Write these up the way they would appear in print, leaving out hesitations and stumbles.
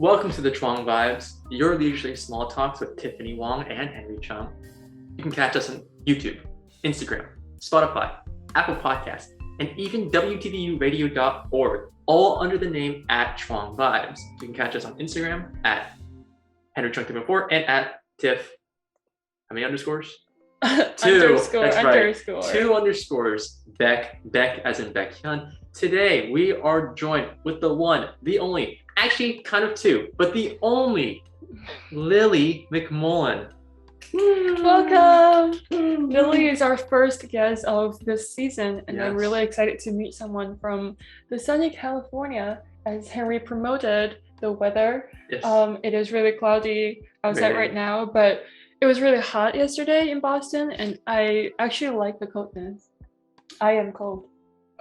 Welcome to the Chwang Vibes, your leisurely small talks with Tiffany Wong and Henry Chung. You can catch us on YouTube, Instagram, Spotify, Apple Podcasts, and even WTVUradio.org, all under the name at Chwang Vibes. You can catch us on Instagram at Henry Chung 314 and at Tiff. How many underscores? Two. That's right. Two underscores. Beck as in Baekhyun. Today we are joined with the one, the only, actually kind of two, but the only Lilly McMullen. Welcome! Lilly is our first guest of this season, and Yes. I'm really excited to meet someone from the sunny California. As Henry promoted the weather, Yes. it is really cloudy outside right now, but it was really hot yesterday in Boston, and I actually like the coldness. I am cold.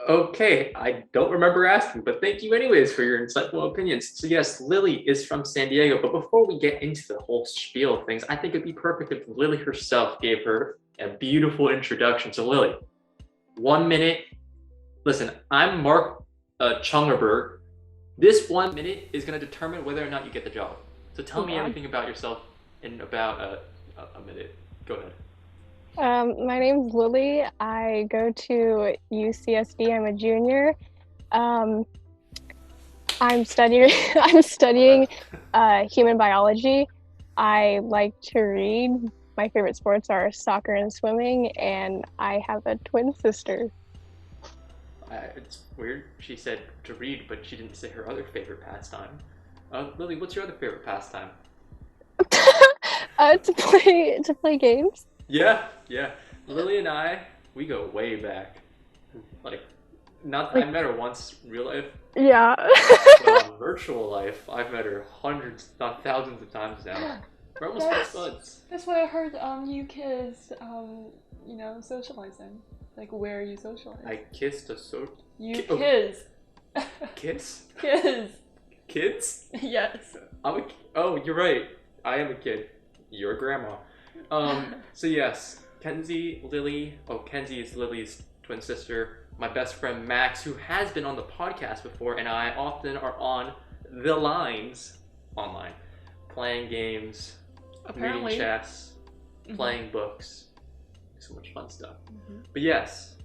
Okay, I don't remember asking, but thank you anyways for your insightful opinions. So yes, Lilly is from San Diego, but before we get into the whole spiel of things, I think it'd be perfect if Lilly herself gave her a beautiful introduction. So Lilly, 1 minute. Listen, I'm Mark Chungerberg. This 1 minute is going to determine whether or not you get the job. So tell me everything about yourself in about a minute. Go ahead. My name's Lilly. I go to UCSD. I'm a junior. I'm studying human biology. I like to read. My favorite sports are soccer and swimming, and I have a twin sister. It's weird. She said to read, but she didn't say her other favorite pastime. Lilly, what's your other favorite pastime? To play games. Yeah. Lilly and I, we go way back. I met her once in real life. Yeah. But on virtual life, I've met her hundreds, not thousands of times now. We're almost best buds. That's what I heard. You kids, socializing. Like, where are you socializing? I kissed a You oh. kids. Kiss? Kids. Kids? Yes. Oh, you're right. I am a kid. You're a grandma. So yes, Kenzie is Lily's twin sister. My best friend Max, who has been on the podcast before, and I often are on the lines online, playing games, reading chess, playing books, so much fun stuff. But yes,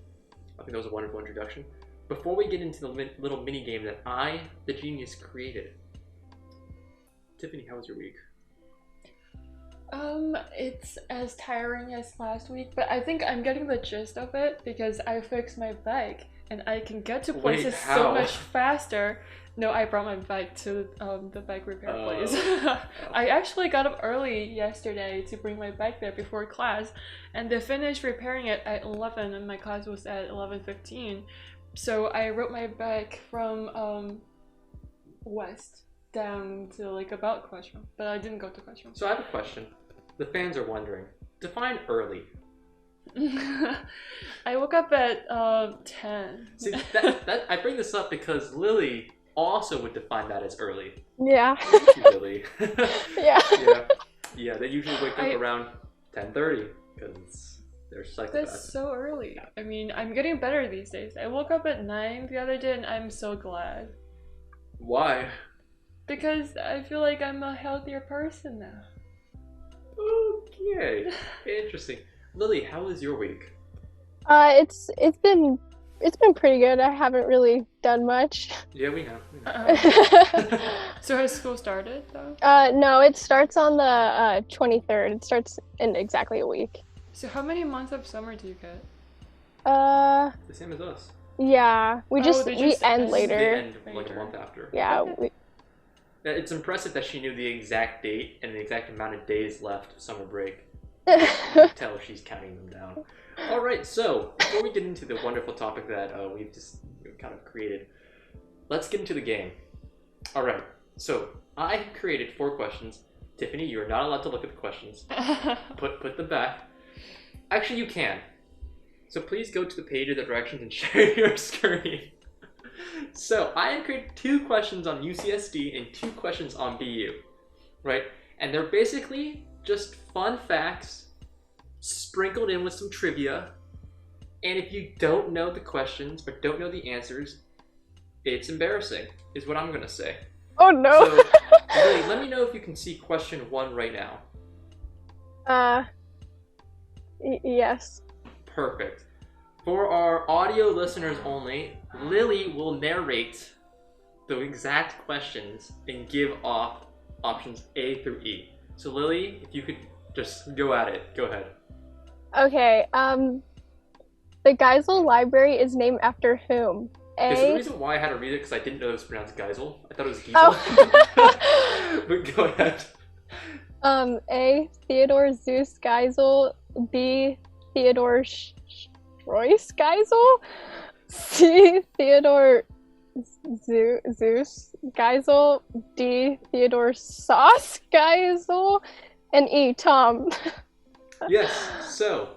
I think that was a wonderful introduction. Before we get into the little mini game that I, the genius, created, Tiffany, how was your week? It's as tiring as last week, but I think I'm getting the gist of it because I fixed my bike and I can get to places so much faster. No, I brought my bike to the bike repair place. I actually got up early yesterday to bring my bike there before class, and they finished repairing it at 11 and my class was at 11:15. So I rode my bike from west down to about Questrom, but I didn't go to Questrom. So I have a question. The fans are wondering. Define early. I woke up at 10. See, that I bring this up because Lilly also would define that as early. Yeah. Thank you, Lilly. Yeah. They usually wake up around 10:30 because they're psychopaths. That's so early. I mean, I'm getting better these days. I woke up at 9 the other day and I'm so glad. Why? Because I feel like I'm a healthier person now. Okay, interesting. Lilly, how was your week? It's been pretty good. I haven't really done much. Yeah, we have. So has school started though? No, it starts on the 23rd. It starts in exactly a week. So how many months of summer do you get? The same as us. Yeah, we end later. They end like a month after. Yeah. It's impressive that she knew the exact date and the exact amount of days left of summer break. You can tell she's counting them down. All right, so before we get into the wonderful topic that we've just kind of created, let's get into the game. All right, so I created 4 questions. Tiffany, you are not allowed to look at the questions. Put them back. Actually, you can. So please go to the page of the directions and share your screen. So I have created 2 questions on UCSD and 2 questions on BU, right? And they're basically just fun facts sprinkled in with some trivia. And if you don't know the questions or don't know the answers, it's embarrassing, is what I'm gonna say. Oh no. So, Lily, let me know if you can see question 1 right now. Yes. Perfect. For our audio listeners only, Lily will narrate the exact questions and give off options A through E. So Lily, if you could just go at it. Go ahead. Okay, the Geisel Library is named after whom? Okay, so the A. reason why I had to read it because I didn't know it was pronounced Geisel. I thought it was Giesel. Oh. But go ahead. A. Theodore Zeus Geisel. B. Theodore Royce Geisel. C. Theodore Zeus Geisel. D. Theodore Sauce Geisel. And E. Tom. Yes, so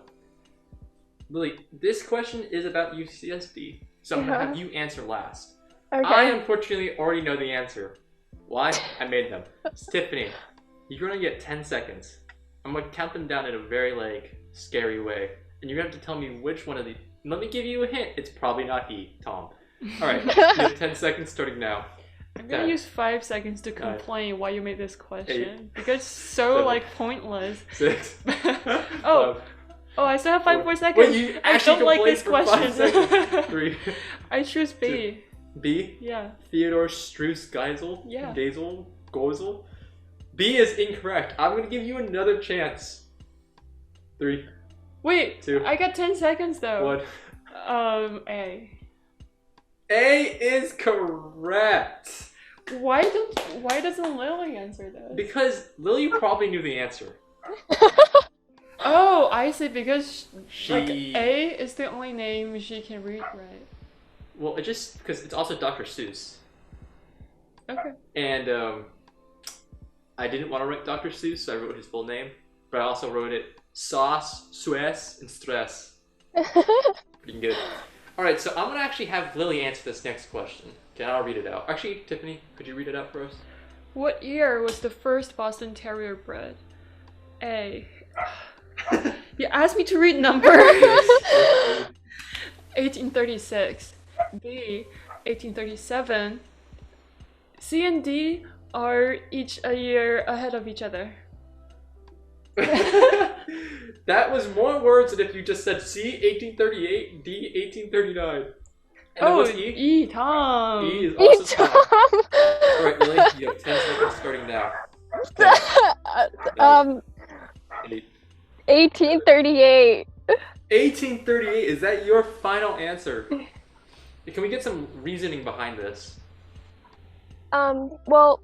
Lily, this question is about UCSB, so I'm gonna have you answer last. Okay. I unfortunately already know the answer. Why? I made them. Tiffany, you're gonna get 10 seconds. I'm gonna count them down in a very scary way, and you're gonna have to tell me which one of these. Let me give you a hint. It's probably not E, Tom. All right, you have 10 seconds starting now. I'm gonna use 5 seconds to complain why you made this question 8, because it's so 7, pointless. 6. Oh, I still have 5 more seconds. Wait, you I don't like this for 5 question. seconds. 3. I choose B. 2. B? Yeah. Theodore Strauss Geisel? Yeah. Gozel? B is incorrect. I'm gonna give you another chance. 3. Wait, 2. I got 10 seconds though. 1. A. A is correct. Why doesn't Lily answer this? Because Lily probably knew the answer. Oh, I see. Because She... A is the only name she can read, right? Well, it just because it's also Dr. Seuss. Okay. And I didn't want to write Dr. Seuss, so I wrote his full name. But I also wrote it Sauce, Suez, and Stress. Pretty good. Alright, so I'm going to actually have Lily answer this next question. Okay, I'll read it out. Actually, Tiffany, could you read it out for us? What year was the first Boston Terrier bred? A. You asked me to read numbers. 1836. B. 1837. C and D are each a year ahead of each other. That was more words than if you just said C, 1838, D, 1839. And what's E? E, Tom. E is also Tom. Alright, Lily, you have 10 seconds starting now. 10, 8. 1838. 1838, is that your final answer? Can we get some reasoning behind this? Well,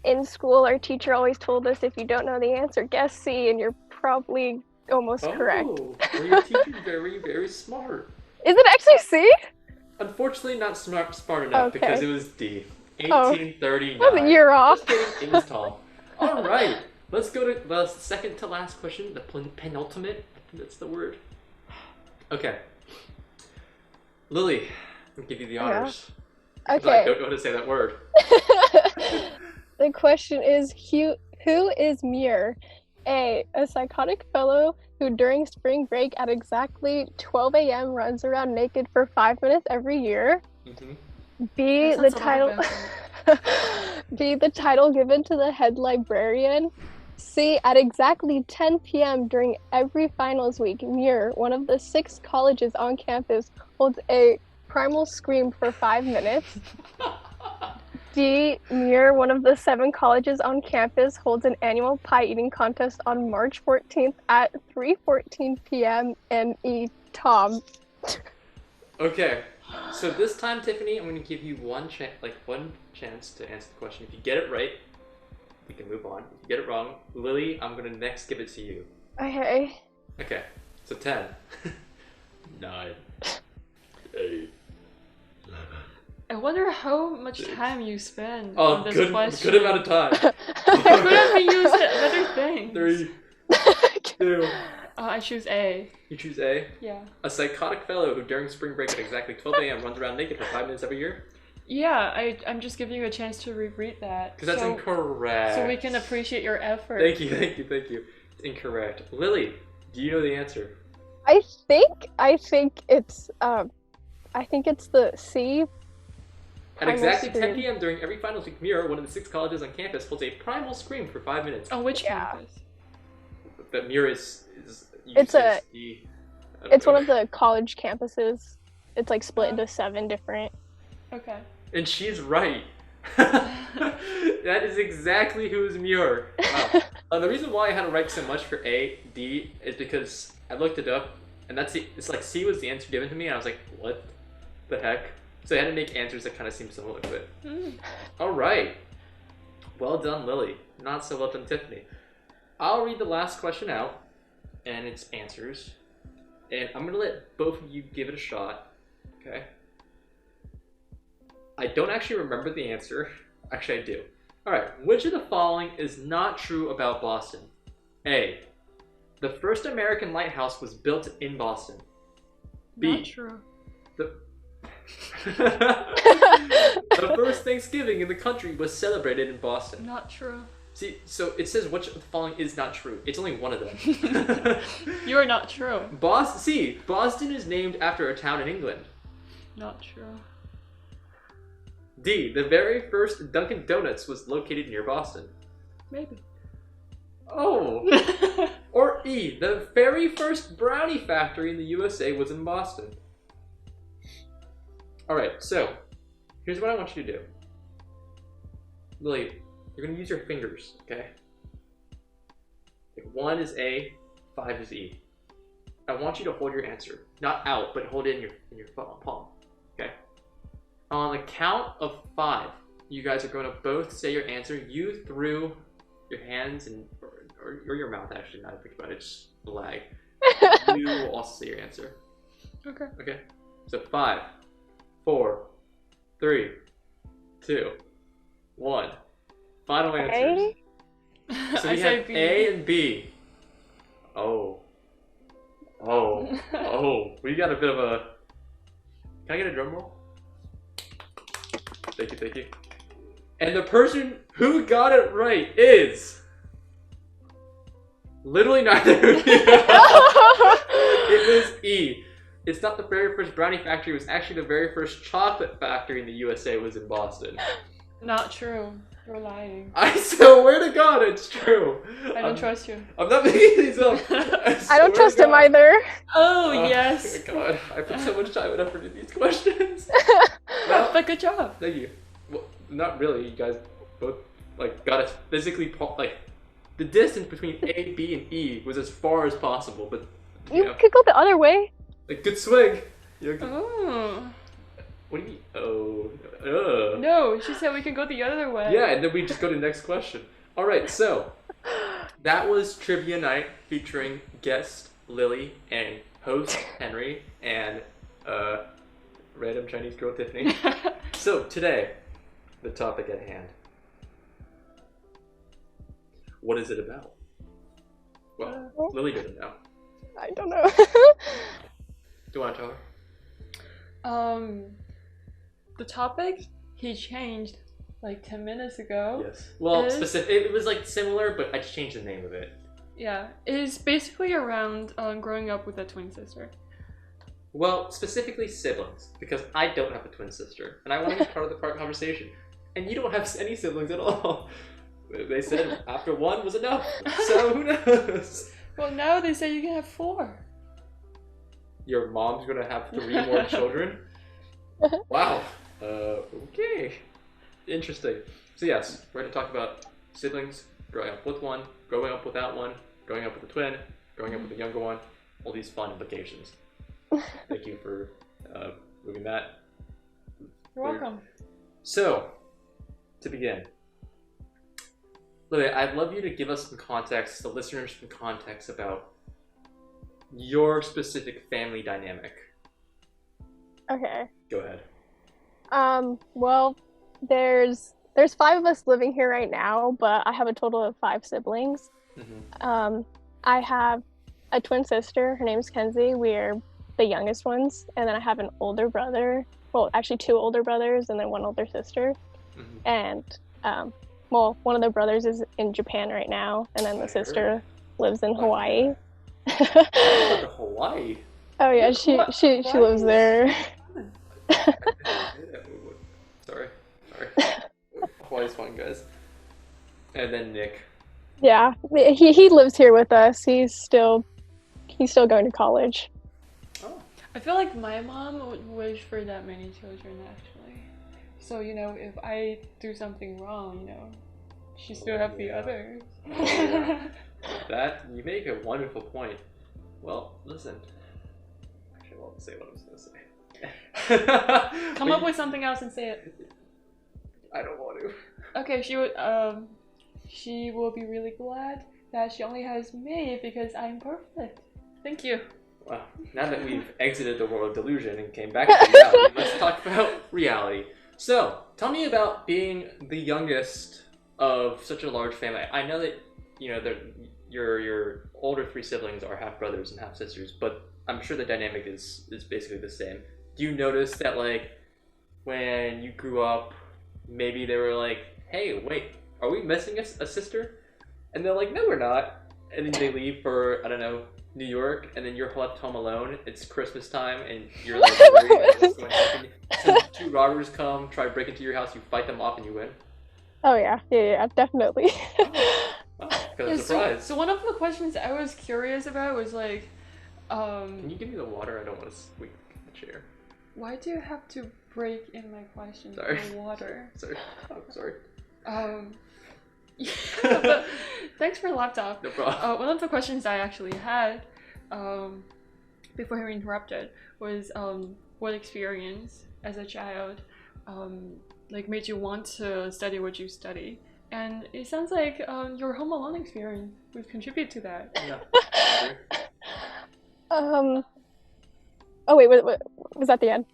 in school our teacher always told us if you don't know the answer, guess C, and you're probably almost correct. Oh, well, your teacher's very, very smart. Is it actually C? Unfortunately, not smart enough because it was D. 1839. That was a year off. Just kidding, it was Tom. All right, let's go to the second to last question, the penultimate. I think that's the word. Okay. Lily, I'll give you the honors. Yeah. Okay. I don't know how to say that word. The question is, who is Muir? A psychotic fellow who during spring break at exactly 12 a.m. runs around naked for 5 minutes every year. Mm-hmm. B, the title B, the title given to the head librarian. C, at exactly 10 p.m. during every finals week, Muir, one of the 6 colleges on campus, holds a primal scream for 5 minutes. D, Muir, one of the 7 colleges on campus, holds an annual pie eating contest on March 14th at 3:14 p.m. And E, Tom. Okay, so this time, Tiffany, I'm going to give you one chance to answer the question. If you get it right, we can move on. If you get it wrong, Lily, I'm going to next give it to you. Okay. Okay, so 10, 9, 8. I wonder how much time you spend on this question. Good amount of time. I could have used other things. 3, 2. I choose A. You choose A? Yeah. A psychotic fellow who during spring break at exactly 12 a.m. runs around naked for 5 minutes every year? Yeah, I'm just giving you a chance to reread that. Because that's incorrect. So we can appreciate your effort. Thank you. It's incorrect. Lily, do you know the answer? I think it's the C. At exactly 10 p.m. during every finals week, Muir, one of the 6 colleges on campus, holds a primal scream for 5 minutes. On which campus? That Muir is it's one of the college campuses. It's like split into 7 different. Okay. And she's right. That is exactly who's Muir. Wow. The reason why I had to write so much for A, D is because I looked it up, and it's like C was the answer given to me, and I was like, what the heck? So I had to make answers that kind of seemed similar to it. All right. Well done, Lily. Not so well done, Tiffany. I'll read the last question out, and its answers, and I'm gonna let both of you give it a shot. Okay. I don't actually remember the answer. Actually, I do. Alright, which of the following is not true about Boston? A. The first American lighthouse was built in Boston. B. Not true. The first Thanksgiving in the country was celebrated in Boston. Not true. See, so it says which of the following is not true. It's only one of them. You are not true. Boston is named after a town in England. Not true. D. The very first Dunkin' Donuts was located near Boston. Maybe. Oh. Or E. The very first brownie factory in the USA was in Boston. Alright, so here's what I want you to do. Lily, you're going to use your fingers, okay? 1 is A, 5 is E. I want you to hold your answer. Not out, but hold it in your palm. Okay? On the count of 5, you guys are going to both say your answer. You through your hands or your mouth, actually, now that I think about it, just lag. You will also say your answer. Okay. Okay? So 5, 4, 3, 2, 1. Final answers. So we have B. A and B. Oh. We got a bit of a... Can I get a drum roll? Thank you. And the person who got it right is... literally neither of you. It was E. It's not the very first brownie factory. It was actually the very first chocolate factory in the USA was in Boston. Not true. You're lying. I swear to God, it's true. I don't trust you. I'm not making these up. I don't trust him either. Oh, yes. Oh my God, I put so much time and effort into these questions. Well, but good job. Thank you. Well, not really. You guys both got it physically. The distance between A, B, and E was as far as possible, but you could go the other way. Good swing. Oh. What do you mean? Oh. No, she said we can go the other way. Yeah, and then we just go to the next question. All right, so that was Trivia Night featuring guest Lily and host Henry and random Chinese girl Tiffany. So today, the topic at hand. What is it about? Well, Lily doesn't know. I don't know. Do you want to tell her? The topic he changed like 10 minutes ago. Yes. Well, it was like similar, but I just changed the name of it. Yeah, it is basically around growing up with a twin sister. Well, specifically siblings, because I don't have a twin sister, and I want to be part of the conversation. And you don't have any siblings at all. They said after 1 was enough, so who knows? Well, now they say you can have 4. Your mom's gonna have 3 more children? Wow. Okay. Interesting. So yes, we're going to talk about siblings, growing up with one, growing up without one, growing up with a twin, growing up with a younger one, all these fun implications. Thank you for moving that. You're welcome. So, to begin, Lily, I'd love you to give us some context, the listeners some context about your specific family dynamic. Okay. Go ahead. Well, there's 5 of us living here right now, but I have a total of 5 siblings. Mm-hmm. I have a twin sister. Her name's Kenzie. We're the youngest ones, and then I have an older brother. Well, actually 2 older brothers, and then 1 older sister. Mm-hmm. And one of the brothers is in Japan right now, and then the sister lives in Hawaii. Hawaii. Oh yeah, she lives there. Sorry. always fun, guys. And then Nick. Yeah, he lives here with us. He's still going to college. Oh. I feel like my mom would wish for that many children, actually. So, you know, if I do something wrong, you know, she still have the others. Yeah. That, you make a wonderful point. Well, listen. Actually, I won't say what I was going to say. Come up with something else and say it. I don't want to. Okay, she will be really glad that she only has me because I'm perfect. Thank you. Well, now that we've exited the world of delusion and came back to reality, let's talk about reality. So, tell me about being the youngest of such a large family. I know that, you know, your older three siblings are half brothers and half sisters, but I'm sure the dynamic is basically the same. Do you notice that, like, when you grew up, maybe they were like, hey, wait, are we missing a sister? And they're like, no, we're not. And then they leave for, I don't know, New York, and then you're left home alone. It's Christmas time, and you're like worried about what's going to happen. So 2 robbers come, try to break into your house, you fight them off, and you win. Oh yeah, definitely. Wow, got a surprise. So one of the questions I was curious about was like, can you give me the water? I don't want to squeak the chair. Why do you have to break in my questions Sorry. for water? Sorry. Oh, sorry. Yeah, but thanks for the laptop. No problem. One of the questions I actually had before he interrupted was what experience as a child like made you want to study what you study, and it sounds like your Home Alone experience would contribute to that. Yeah. Oh wait, was that the end?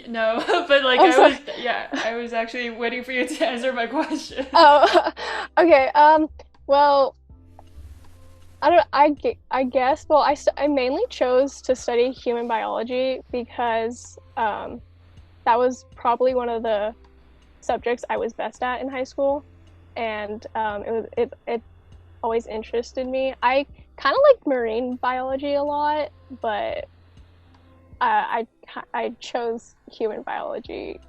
No, but like I was actually waiting for you to answer my question. Oh, okay. Well, I guess. Well, I mainly chose to study human biology because that was probably one of the subjects I was best at in high school, and it always interested me. I kind of liked marine biology a lot, but I chose human biology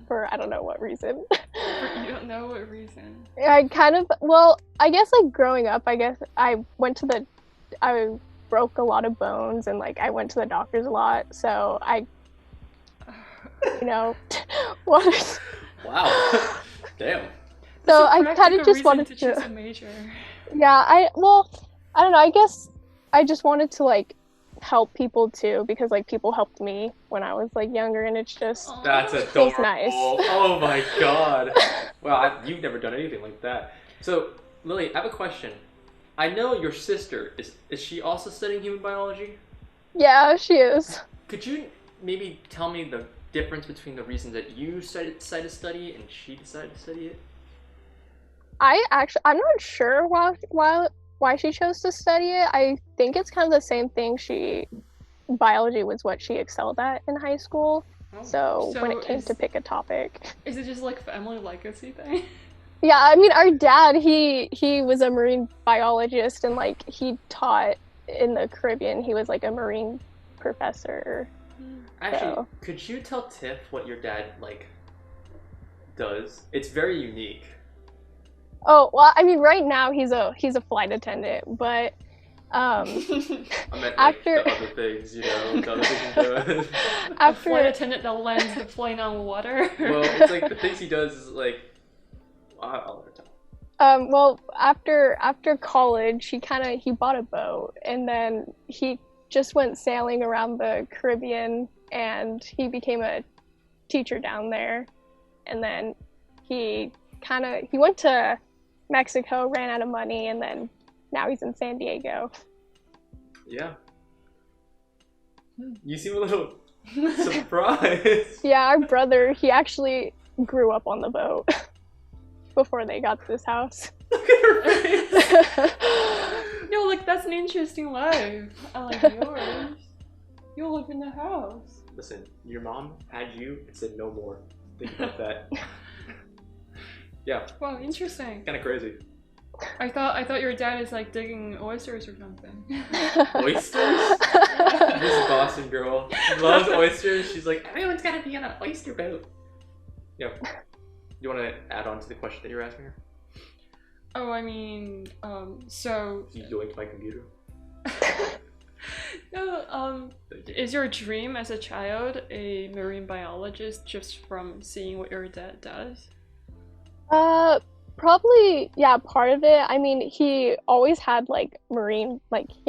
for I don't know what reason. You don't know what reason? I guess like growing up, I broke a lot of bones and like I went to the doctors a lot, so I, you know, wanted. Wow. Damn. So I kind of just wanted to choose a major. Yeah, I don't know. I guess I just wanted to like help people too, because like people helped me when I was like younger, and it's just that's adorable. Feels nice. Oh my god. Well, you've never done anything like that. So Lily, I have a question. I know your sister is she also studying human biology? Yeah, she is. Could you maybe tell me the difference between the reasons that you decided to study and she decided to study it? I'm not sure why she chose to study it. I think it's kind of the same thing. Biology was what she excelled at in high school. Oh. So when it came to pick a topic. Is it just like family legacy thing? Yeah, I mean, our dad, he was a marine biologist, and like he taught in the Caribbean. He was like a marine professor. Actually, so. Could you tell Tiff what your dad like does? It's very unique. Oh, well, I mean, right now he's a flight attendant, but I meant like the other things, you know, the other things he does. A flight attendant that lands the plane on water. Well, it's like the things he does is like, I'll let her tell. Well, after college, he bought a boat, and then he just went sailing around the Caribbean, and he became a teacher down there, and then he went to Mexico, ran out of money, and then now he's in San Diego. Yeah. You seem a little surprised. Yeah, our brother, he actually grew up on the boat before they got to this house. Look at her face. No, like that's an interesting life. I like yours. You live in the house. Listen, your mom had you and said no more. Think about that. Yeah. Wow, interesting. Kind of crazy. I thought your dad is like digging oysters or something. Oysters? This Boston girl loves oysters. She's like, everyone's gotta be on an oyster boat. Yeah. you want to add on to the question that you're asking her? Oh, I mean, so... You go into my computer? No, is your dream as a child a marine biologist just from seeing what your dad does? Probably, yeah, part of it. I mean, he always had like he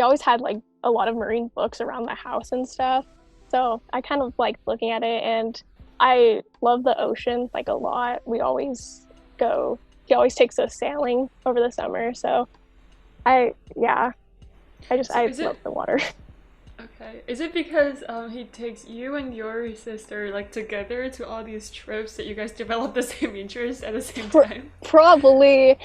always had like a lot of marine books around the house and stuff. So I kind of like looking at it, and I love the ocean like a lot. He always takes us sailing over the summer. So I love the water. Okay. Is it because he takes you and your sister like together to all these trips that you guys develop the same interests at the same time? Probably.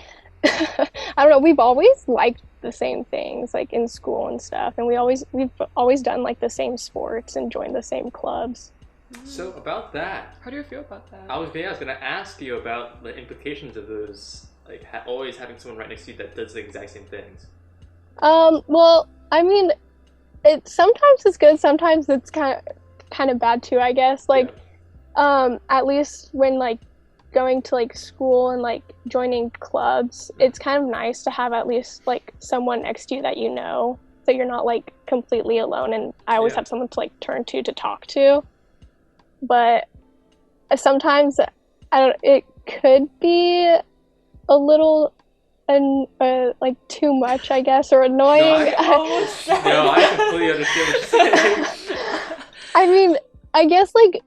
I don't know. We've always liked the same things like in school and stuff, and we've always done like the same sports and joined the same clubs. So about that, how do you feel about that? I was gonna ask you about the implications of those, like always having someone right next to you that does the exact same things. Well, I mean, sometimes it's good, sometimes it's kind of bad too, I guess. Like, at least when like going to like school and like joining clubs, it's kind of nice to have at least like someone next to you that you know, so you're not like completely alone. And I always have someone to like turn to talk to. But sometimes it could be a little like too much, I guess, or annoying. No, I completely understand what you're saying. I mean, I guess like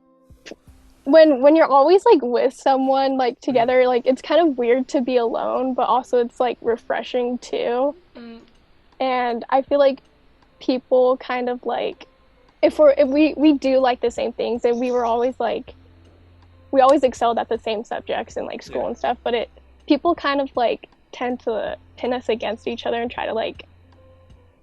when you're always like with someone like together, like it's kind of weird to be alone, but also it's like refreshing too. And I feel like people kind of like if we do like the same things, and we always excelled at the same subjects in like school and stuff, but people kind of like tend to pin us against each other and try to like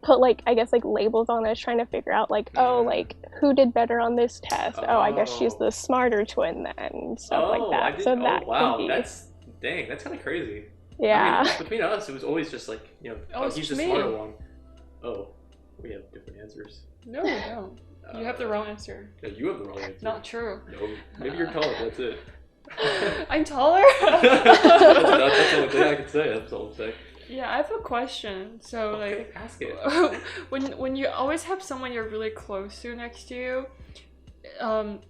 put like I guess like labels on us, trying to figure out like like who did better on this test. I guess she's the smarter twin then, and stuff like that. So that wow, that's kind of crazy. Yeah. I mean, between us, it was always just like, you know, he's the smarter one. Oh, we have different answers. No, we don't. You have the wrong answer. No, you have the wrong answer. Not true. No, maybe you're taller. That's it. I'm taller? That's the only thing I can say. That's all I'm saying. Yeah, I have a question. So, okay, like, ask it. when you always have someone you're really close to next to you,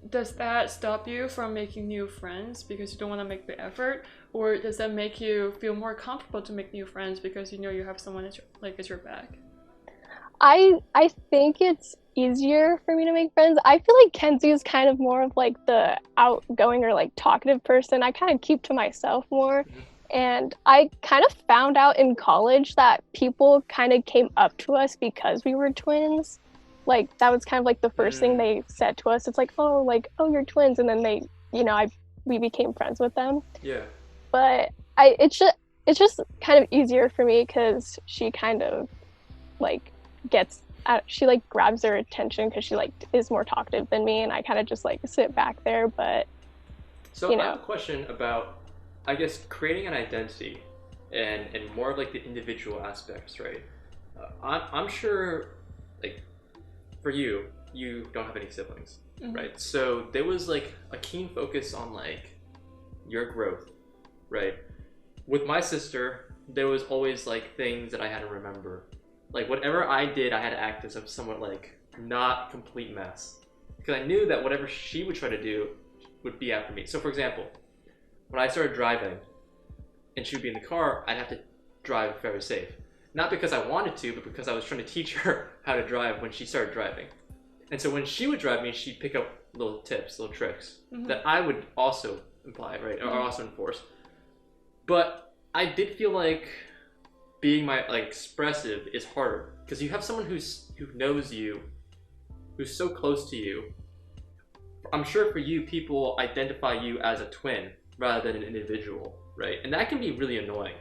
does that stop you from making new friends because you don't want to make the effort, or does that make you feel more comfortable to make new friends because you know you have someone as your back? I think it's easier for me to make friends. I feel like Kenzie is kind of more of like the outgoing or like talkative person. I kind of keep to myself more. And I kind of found out in college that people kind of came up to us because we were twins. Like that was kind of like the first thing they said to us. It's like, oh, you're twins. And then we became friends with them. Yeah. But it's just kind of easier for me because she kind of like she like grabs their attention because she like is more talkative than me, and I kind of just like sit back there. But so I have a question about, I guess, creating an identity and more of like the individual aspects, right? I'm sure, like, for you don't have any siblings, right? So there was like a keen focus on like your growth, right? With my sister, there was always like things that I had to remember. Like whatever I did, I had to act as a somewhat like not complete mess, because I knew that whatever she would try to do would be after me. So for example, when I started driving and she would be in the car, I'd have to drive very safe. Not because I wanted to, but because I was trying to teach her how to drive when she started driving. And so when she would drive me, she'd pick up little tips, little tricks that I would also imply, right? Or also enforce. But I did feel like being expressive is harder, because you have someone who knows you, who's so close to you. I'm sure for you, people identify you as a twin rather than an individual, right? And that can be really annoying,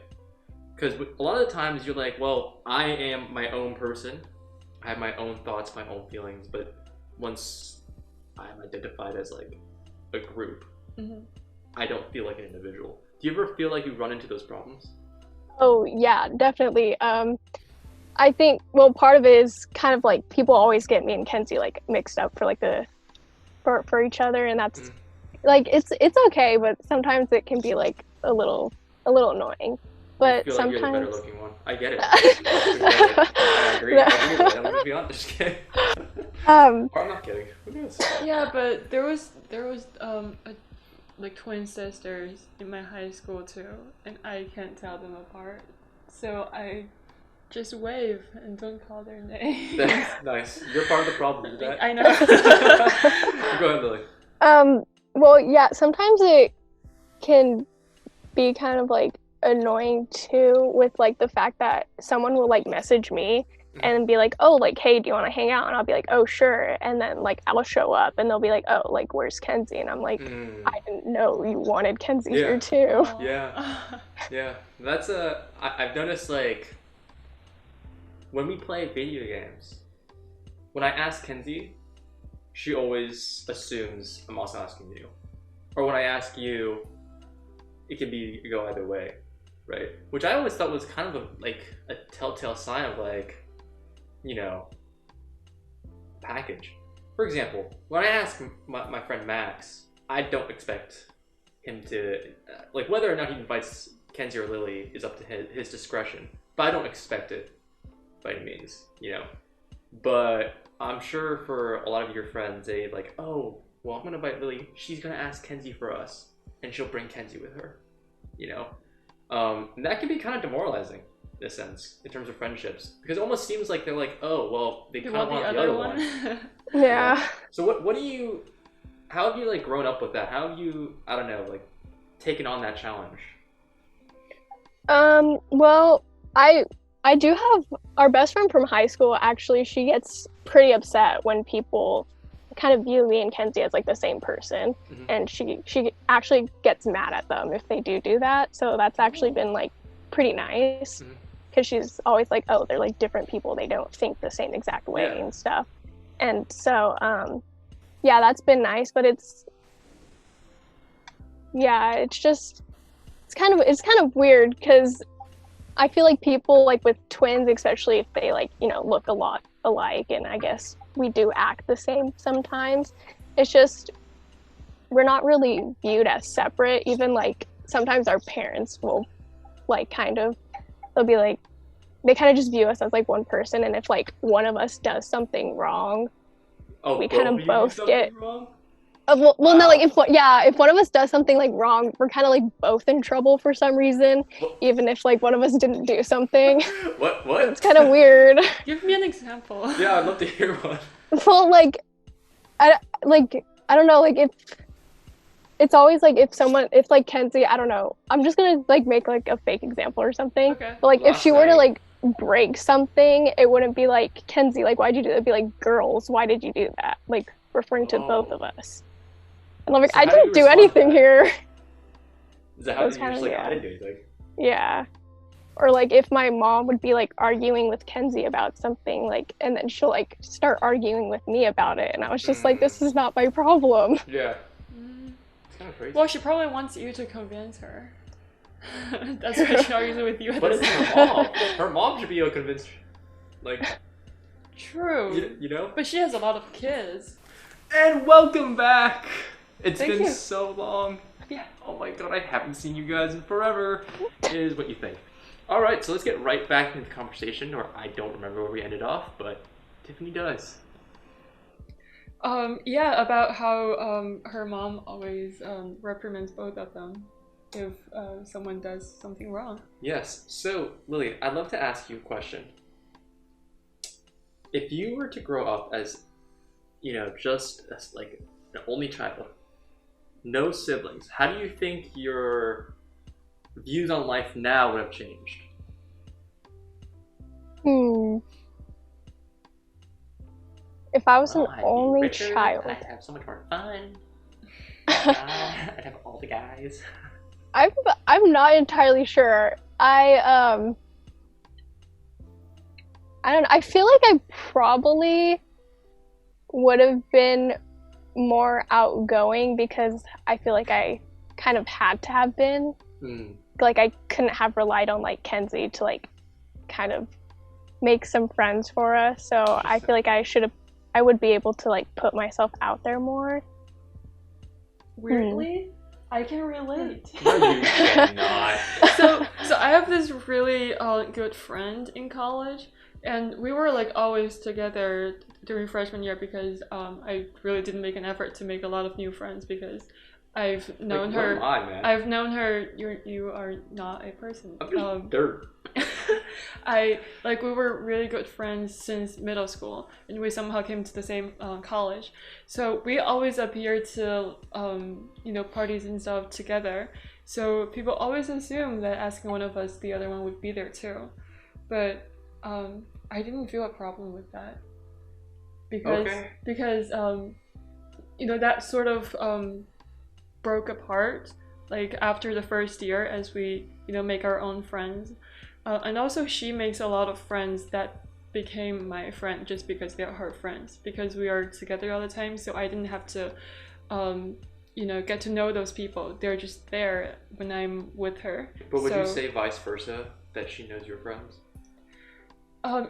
because a lot of the times you're like, well, I am my own person, I have my own thoughts, my own feelings, but once I'm identified as like a group, I don't feel like an individual. Do you ever feel like you run into those problems? Oh yeah, definitely. I think, well, part of it is kind of like people always get me and Kenzie like mixed up for like for each other, and that's like it's okay, but sometimes it can be like a little annoying. I But feel like you're the better sometimes looking one. I get it. I agree. I agree with it. I'm gonna be honest. Just kidding. um Or I'm not kidding. Who knows? Yeah, but there was like twin sisters in my high school too, and I can't tell them apart. So I just wave and don't call their names. Nice. You're part of the problem. Is that? I know. Go ahead, Lily. well, yeah, sometimes it can be kind of like annoying too, with like the fact that someone will like message me and be like, oh, like, hey, do you want to hang out? And I'll be like, oh, sure. And then like I'll show up and they'll be like, oh, like, where's Kenzie? And I'm like, I didn't know you wanted Kenzie here too. Yeah. That's I've noticed, like, when we play video games, when I ask Kenzie, she always assumes I'm also asking you. Or when I ask you, it can go either way, right? Which I always thought was kind of a telltale sign of, like, you know, package. For example, when I ask my friend Max, I don't expect him to, like, whether or not he invites Kenzie or Lily is up to his discretion, but I don't expect it by any means, you know. But I'm sure for a lot of your friends, they like, oh, well, I'm gonna invite Lily, she's gonna ask Kenzie for us, and she'll bring Kenzie with her, you know. And that can be kind of demoralizing in a sense, in terms of friendships, because it almost seems like they're like, oh, well, they kind of want the other one. Yeah. You know? So what do you, how have you, like, grown up with that? How have you, I don't know, like, taken on that challenge? Well, I do have our best friend from high school. Actually, she gets pretty upset when people kind of view me and Kenzie as like the same person, and she actually gets mad at them if they do that. So that's actually been like pretty nice, because she's always like, oh, they're like different people, they don't think the same exact way and stuff. And so yeah, that's been nice, but it's kind of weird, because I feel like people, like with twins, especially if they like, you know, look a lot alike, and I guess we do act the same sometimes, it's just, we're not really viewed as separate. Even like sometimes our parents will like they'll be like, they kind of just view us as like one person, and if like one of us does something wrong, we kind of both get wrong? Well, no, like if one of us does something like wrong, we're kind of like both in trouble for some reason, even if like one of us didn't do something. What? It's kind of weird. Give me an example. Yeah, I'd love to hear one. Well, like, I don't know, like it's always like if like Kenzie, I don't know, I'm just gonna like make like a fake example or something. Okay. But like if she were to like break something, it wouldn't be like, Kenzie, like, why'd you do that? It'd be like, girls, why did you do that? Like referring to both of us. And I'm like, so I didn't do anything here. Is that how you usually I didn't do anything? Yeah. Or like if my mom would be like arguing with Kenzie about something, like, and then she'll like start arguing with me about it, and I was just like, this is not my problem. Yeah. It's kind of crazy. Well, she probably wants you to convince her. That's why she argues with you. But it's her mom. Her mom should be able to convince, like. True. You know? But she has a lot of kids. And welcome back! It's Thank been you. so long. Yeah. Oh my god, I haven't seen you guys in forever. Is what you think. Alright, so let's get right back into the conversation, or I don't remember where we ended off, but Tiffany does. Yeah, about how her mom always reprimands both of them if someone does something wrong. Yes, so Lily, I'd love to ask you a question. If you were to grow up as, you know, just as like an only child, no siblings, how do you think your views on life now would have changed? If I was an I'd only be richer, child, I'd have so much more fun. I'd have all the guys. I'm not entirely sure. I don't know. I feel like I probably would have been more outgoing, because I feel like I kind of had to have been. Like I couldn't have relied on like Kenzie to like kind of make some friends for us. So I feel like I would be able to like put myself out there more. weirdly, I can relate. No, you cannot. So I have this really good friend in college, and we were like always together during freshman year because I really didn't make an effort to make a lot of new friends because I've known her. What am I, man? I've known her. You are not a person. I'm just dirt. We were really good friends since middle school, and we somehow came to the same college. So we always appeared to parties and stuff together. So people always assume that asking one of us, the other one would be there too. But I didn't feel a problem with that because that sort of broke apart like after the first year as we make our own friends. And also she makes a lot of friends that became my friend just because they are her friends, because we are together all the time, so I didn't have to get to know those people. They're just there when I'm with her. But would you say vice versa, that she knows your friends?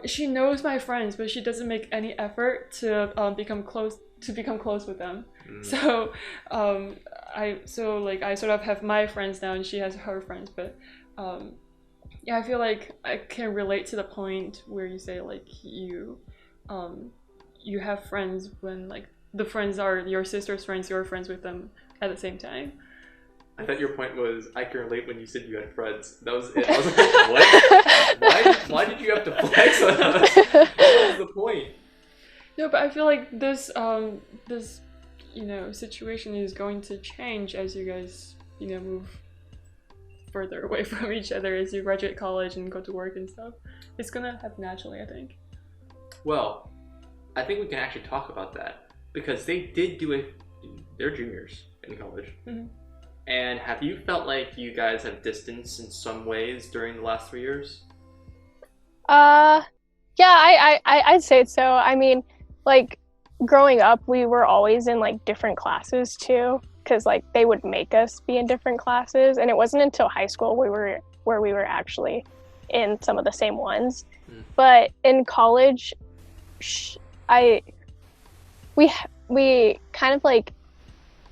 She knows my friends, but she doesn't make any effort to become close with them. So I sort of have my friends now and she has her friends, but I feel like I can relate to the point where you say like you have friends when like the friends are your sister's friends, you're friends with them at the same time. I thought your point was I can relate when you said you had friends. That was it. I was like, what? Why did you have to flex on us? What was the point? No, but I feel like this situation is going to change as you guys move further away from each other as you graduate college and go to work and stuff. It's gonna happen naturally, I think. Well, I think we can actually talk about that because they did do it. They're juniors in college. Mm-hmm. And have you felt like you guys have distanced in some ways during the last 3 years? Yeah, I'd say so. I mean, like growing up, we were always in like different classes too, because like they would make us be in different classes, and it wasn't until high school we were actually in some of the same ones. But in college, we kind of like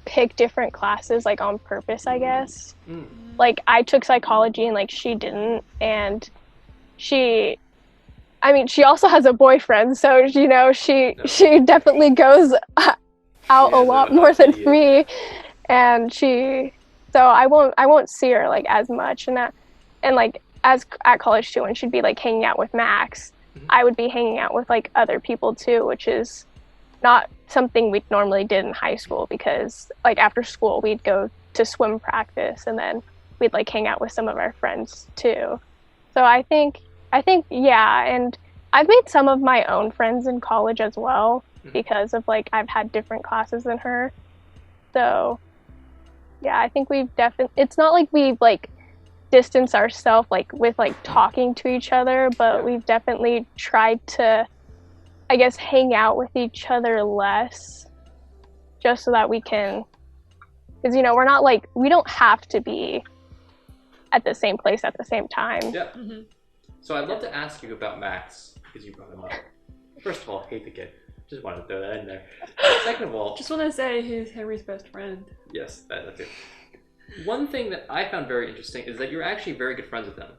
pick different classes like on purpose, I guess. Like I took psychology and like she didn't, and she also has a boyfriend, so she definitely goes out a lot more than me, and so I won't see her like as much, and like as at college too, when she'd be like hanging out with Max, I would be hanging out with like other people too, which is not something we normally did in high school, because like after school we'd go to swim practice and then we'd like hang out with some of our friends too. So I think yeah, and I've made some of my own friends in college as well because of like I've had different classes than her. So yeah, I think we've it's not like we've like distanced ourselves like with like talking to each other, but we've definitely tried to, I guess, hang out with each other less, just so that we can, because we're not like, we don't have to be at the same place at the same time. Yeah. So I'd love to ask you about Max, because you brought him up. First of all, hate the kid. Just wanted to throw that in there. Second of all, just want to say he's Henry's best friend. Yes, that's it. One thing that I found very interesting is that you're actually very good friends with him.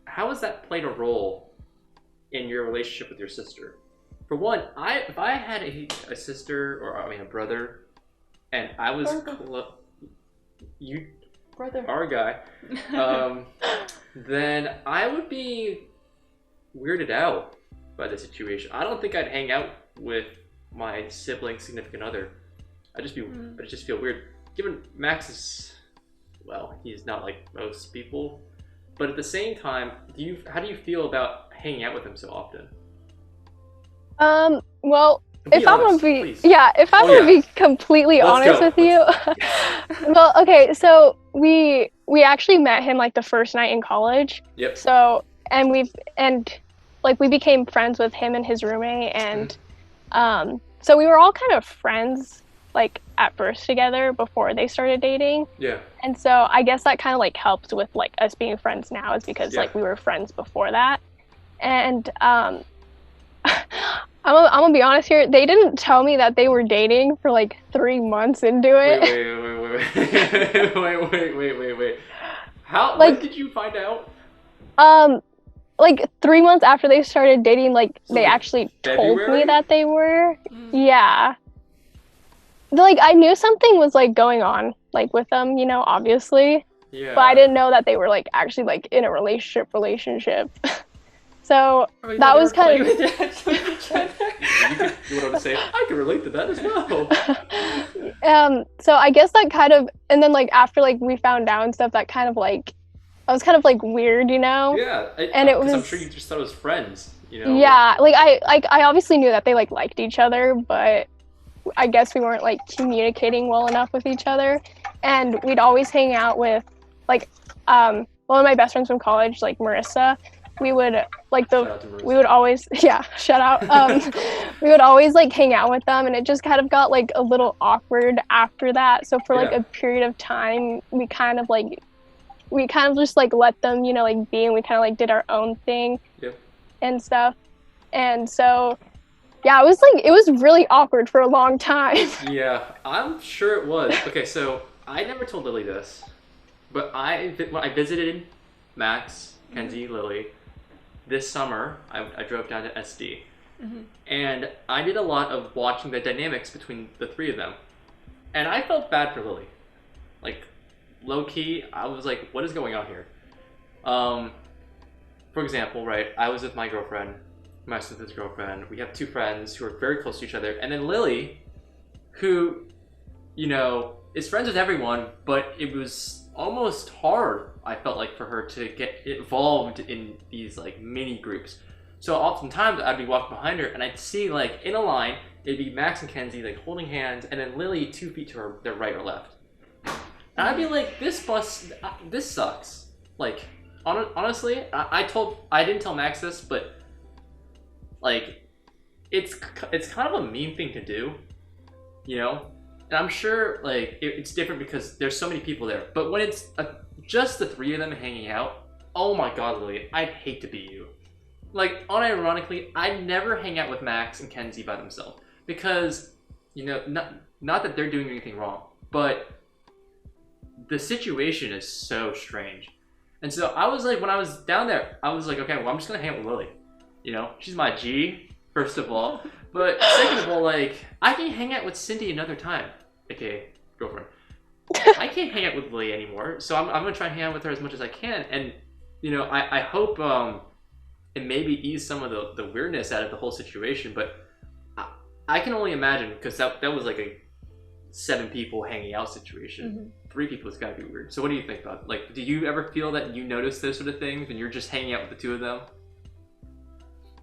How has that played a role in your relationship with your sister? For one, if I had a sister, or a brother, and I was you brother our guy, then I would be weirded out by the situation. I don't think I'd hang out with my sibling significant other. I'd just feel weird. Given Max is, he's not like most people, but at the same time, how do you feel about hanging out with him so often? Well, if I'm gonna be completely honest with you, well, okay, so we actually met him like the first night in college. Yep. So we became friends with him and his roommate, and so we were all kind of friends like at first together before they started dating. Yeah. And so I guess that kind of like helps with like us being friends now, is because like we were friends before that. And I I'm gonna be honest here. They didn't tell me that they were dating for like 3 months into it. Wait. How? Like, when did you find out? Like 3 months after they started dating, like So, they like, actually February? told me that they were. Yeah. Like I knew something was like going on, like with them, you know, obviously. Yeah. But I didn't know that they were like actually like in a relationship. So that was kind of. You want to say? I can relate to that as well. So I guess that kind of, and then like after like we found out and stuff, that kind of like, I was kind of like weird, you know. Yeah. And it was. I'm sure you just thought it was friends, you know. Yeah, like I obviously knew that they like liked each other, but I guess we weren't like communicating well enough with each other, and we'd always hang out with like one of my best friends from college, like Marissa. We would like we would always shout out. We would always like hang out with them, and it just kind of got like a little awkward after that. So for like a period of time, we kind of just like let them, you know, like be, and we kind of like did our own thing and stuff. And so yeah, it was really awkward for a long time. Yeah, I'm sure it was. Okay, so I never told Lily this, but when I visited Max, Kenzie, Lily this summer. I drove down to SD, and I did a lot of watching the dynamics between the three of them, and I felt bad for Lily. Like, low key, I was like, what is going on here? For example, right, I was with my girlfriend, Max with his girlfriend. We have two friends who are very close to each other, and then Lily, who, you know, is friends with everyone, but it was almost hard, I felt like, for her to get involved in these like mini groups. So oftentimes I'd be walking behind her and I'd see like in a line, it'd be Max and Kenzie like holding hands, and then Lily 2 feet to their right or left. And I'd be like, this sucks. Like, honestly, I didn't tell Max this, but like, it's kind of a mean thing to do, you know? And I'm sure like it's different because there's so many people there. But when it's just the three of them hanging out, oh my god, Lily, I'd hate to be you. Like, unironically, I'd never hang out with Max and Kenzie by themselves because, you know, not that they're doing anything wrong, but the situation is so strange. And so I was like, when I was down there, I was like, okay, well, I'm just gonna hang out with Lily. You know, she's my G, first of all. But second of all, like, I can hang out with Cindy another time, aka girlfriend. I can't hang out with Lily anymore, so I'm gonna try and hang out with her as much as I can. And, you know, I hope it maybe ease some of the weirdness out of the whole situation. But I can only imagine, because that was like a 7 people hanging out situation. 3 people has got to be weird. So what do you think about it? Like, do you ever feel that you notice those sort of things when you're just hanging out with the two of them?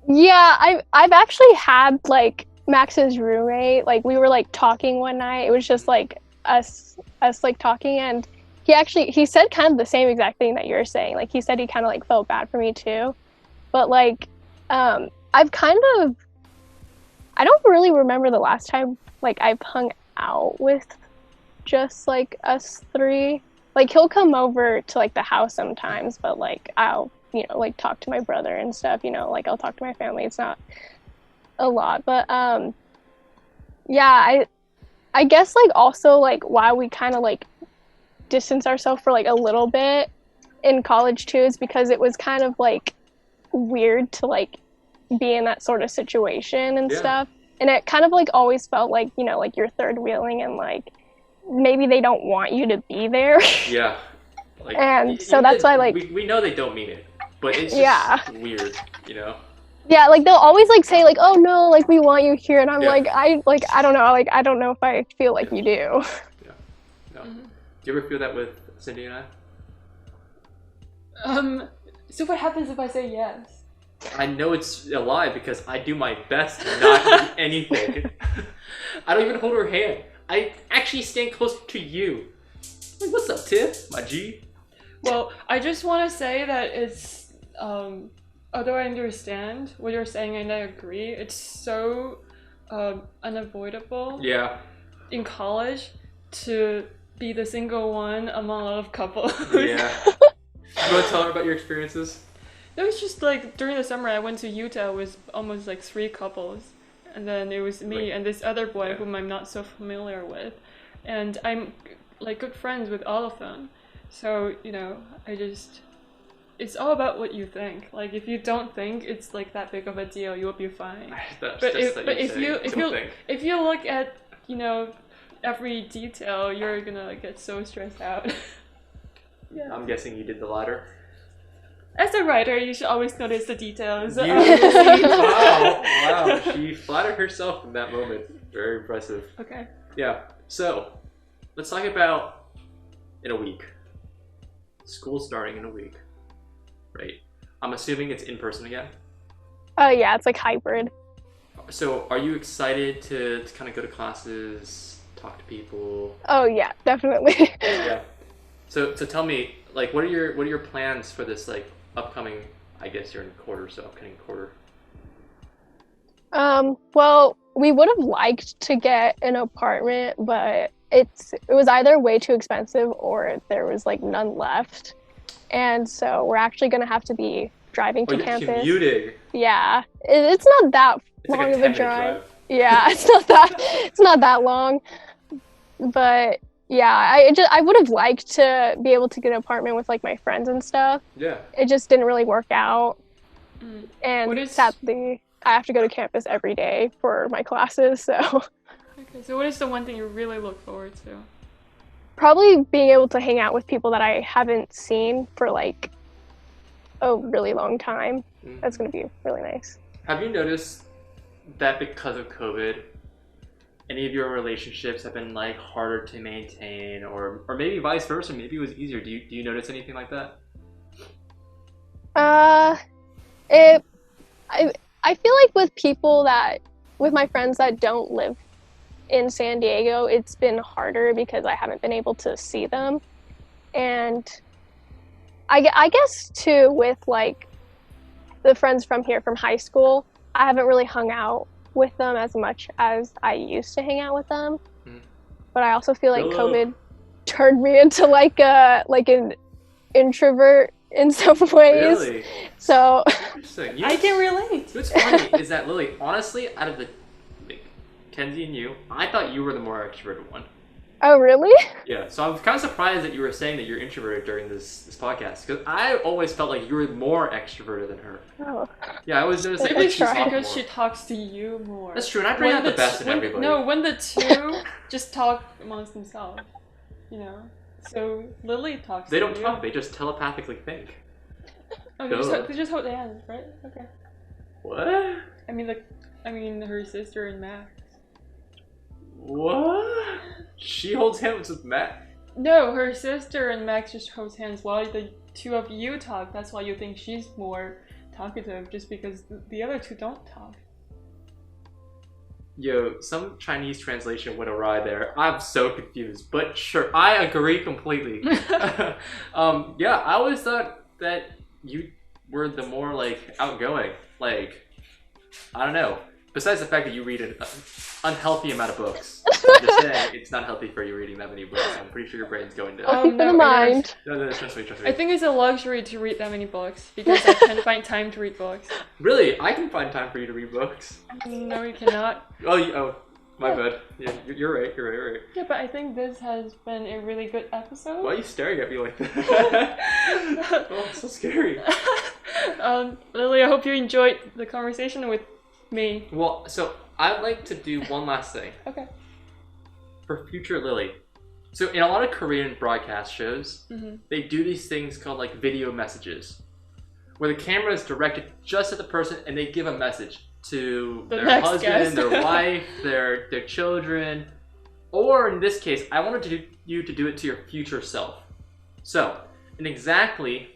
Yeah, I've actually had like Max's roommate, like we were like talking one night. It was just like us like talking, and he said kind of the same exact thing that you're saying. Like he said he kind of like felt bad for me too. But like I don't really remember the last time like I've hung out with just like us three. Like he'll come over to like the house sometimes, but like I'll, you know, like talk to my brother and stuff, you know, like I'll talk to my family. It's not a lot, but yeah, I guess like also like why we kind of like distance ourselves for like a little bit in college too is because it was kind of like weird to like be in that sort of situation and stuff, and it kind of like always felt like, you know, like you're third wheeling and like maybe they don't want you to be there. Yeah. Like, and so that's why like we know they don't mean it, but it's just weird, you know. Yeah, like they'll always like say like, oh no, like we want you here, and I'm like I don't know, like I don't know if I feel like you do. Yeah. No. Do you ever feel that with Cindy and I? So what happens if I say yes? I know it's a lie because I do my best to not do anything. I don't even hold her hand. I actually stand closer to you. Like, what's up, Tiff? My G? Well, I just want to say that it's, although I understand what you're saying and I agree, it's so unavoidable in college to be the single one among a lot of couples. Yeah. You want to tell her about your experiences? It was just like during the summer I went to Utah with almost like 3 couples, and then it was me and this other boy yeah. whom I'm not so familiar with, and I'm like good friends with all of them. So, you know, it's all about what you think. Like, if you don't think it's like that big of a deal, you'll be fine. But if you look at, you know, every detail, you're gonna get so stressed out. Yeah. I'm guessing you did the latter. As a writer, you should always notice the details. Wow, she flattered herself in that moment. Very impressive. Okay. Yeah. So, let's talk about in a week. School starting in a week, right? I'm assuming it's in person again. Oh yeah, it's like hybrid. So, are you excited to kind of go to classes, talk to people? Oh yeah, definitely. Yeah. So tell me, like, what are your plans for this like upcoming? I guess you're in quarter, so upcoming quarter. Well, we would have liked to get an apartment, but it was either way too expensive or there was like none left, and so we're actually gonna have to be driving to campus. Commuting. Yeah, it's not that long of a drive. Yeah, it's not that long, but yeah, I would have liked to be able to get an apartment with like my friends and stuff. Yeah. It just didn't really work out, and sadly, I have to go to campus every day for my classes, so. Okay, so what is the one thing you really look forward to? Probably being able to hang out with people that I haven't seen for like a really long time. That's going to be really nice. Have you noticed that because of COVID, any of your relationships have been like harder to maintain, or maybe vice versa? Maybe it was easier. Do you notice anything like that? I feel like with my friends that don't live in San Diego, it's been harder because I haven't been able to see them, and I guess too with like the friends from here from high school, I haven't really hung out with them as much as I used to hang out with them. But I also feel like COVID turned me into like an introvert in some ways. Really? So I can relate. What's funny is that, Lily, honestly, out of the Kenzie and you, I thought you were the more extroverted one. Oh, really? Yeah, so I'm kind of surprised that you were saying that you're introverted during this podcast, because I always felt like you were more extroverted than her. Oh. Yeah, I always noticed that maybe because she talks to you more. That's true, and I bring out the best in everybody. No, when the two just talk amongst themselves, you know. So Lily talks. They don't talk; they just telepathically think. Oh, they just hold hands, right? Okay. What? I mean, her sister and Max. What? She holds hands with Max? No, her sister and Max just holds hands while the two of you talk. That's why you think she's more talkative, just because the other two don't talk. Yo, some Chinese translation went awry there. I'm so confused, but sure, I agree completely. Yeah, I always thought that you were the more like outgoing. Like, I don't know. Besides the fact that you read an unhealthy amount of books. I'm just saying, it's not healthy for you reading that many books. I'm pretty sure your brain's going to... I'll keep it in mind. No, trust me. I think it's a luxury to read that many books, because I can't find time to read books. Really? I can find time for you to read books. No, you cannot. Oh, my bad. Yeah, you're right. Yeah, but I think this has been a really good episode. Why are you staring at me like that? Oh, it's so scary. Lily, I hope you enjoyed the conversation with me. Well, so I'd like to do one last thing. Okay. For future Lily. So in a lot of Korean broadcast shows, they do these things called like video messages, where the camera is directed just at the person and they give a message to their husband, their wife, their children, or in this case, I wanted you to do it to your future self. So, in exactly,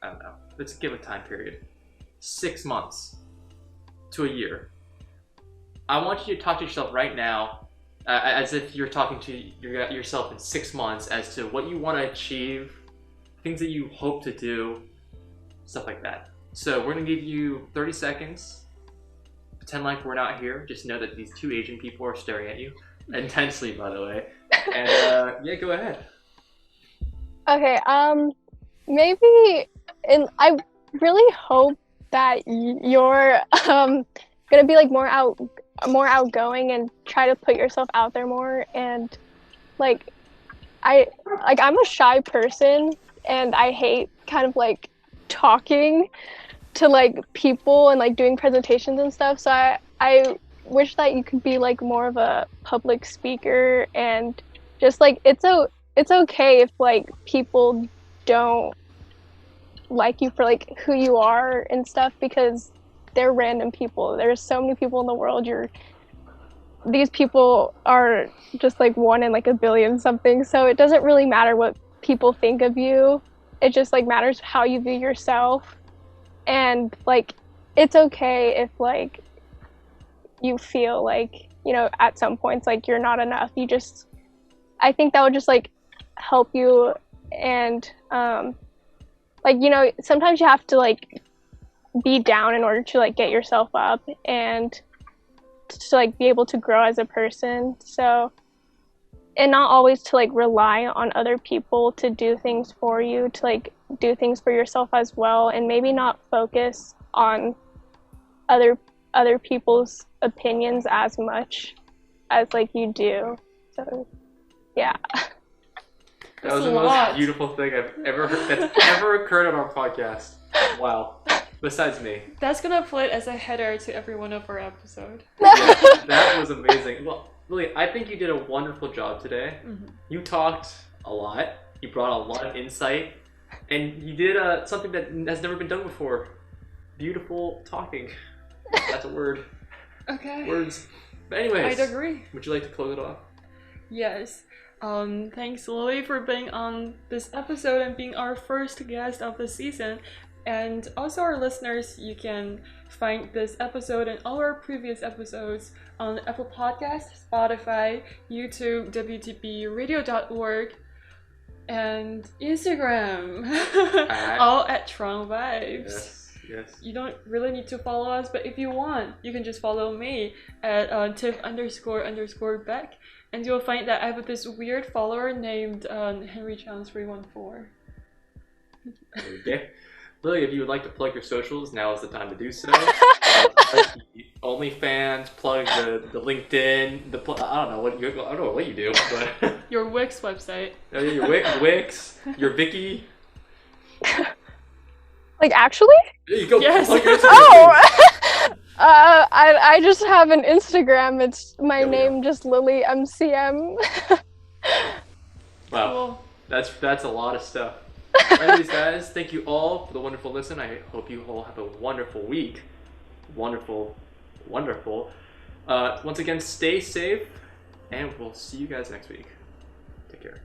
I don't know, let's give a time period, 6 months to a year. I want you to talk to yourself right now, as if you're talking to yourself in 6 months as to what you want to achieve, things that you hope to do, stuff like that. So we're going to give you 30 seconds. Pretend like we're not here. Just know that these two Asian people are staring at you. Intensely, by the way. And yeah, go ahead. Okay, maybe, and I really hope that your gonna be like more outgoing and try to put yourself out there more. And like I'm a shy person and I hate kind of like talking to like people and like doing presentations and stuff. So I wish that you could be like more of a public speaker, and just like it's okay if like people don't like you for like who you are and stuff, because they're random people. There's so many people in the world. These people are just like one in like a billion something. So it doesn't really matter what people think of you. It just like matters how you view yourself. And like it's okay if like you feel like, you know, at some points like you're not enough. I think that would just like help you. And like, you know, sometimes you have to like be down in order to like get yourself up and to like be able to grow as a person. So, and not always to like rely on other people to do things for you, to like do things for yourself as well, and maybe not focus on other people's opinions as much as like you do. So yeah. That was the most beautiful thing I've ever heard that's ever occurred on our podcast. Wow. Besides me. That's gonna play it as a header to every one of our episodes. Yeah, that was amazing. Well, Lily, I think you did a wonderful job today. Mm-hmm. You talked a lot. You brought a lot of insight. And you did something that has never been done before. Beautiful talking. That's a word. Okay. Words. But anyways. I'd agree. Would you like to close it off? Yes. Thanks, Lily, for being on this episode and being our first guest of the season. And also our listeners, you can find this episode and all our previous episodes on Apple Podcasts, Spotify, YouTube, WTBradio.org, and Instagram. All at Chwang Vibes. Yes. You don't really need to follow us, but if you want, you can just follow me at Tiff__Beck. And you'll find that I have this weird follower named Henry Chance 314. Okay. Lily, if you would like to plug your socials, now is the time to do so. OnlyFans, plug the LinkedIn, I don't know what you do, but your Wix website. Oh, yeah, your Wix, your Viki. Like actually? There you go. Yes. Oh. I just have an Instagram. It's my name, just Lily MCM. Wow, cool. That's a lot of stuff. Anyways, guys, thank you all for the wonderful listen. I hope you all have a wonderful week. Wonderful. Once again, stay safe, and we'll see you guys next week. Take care.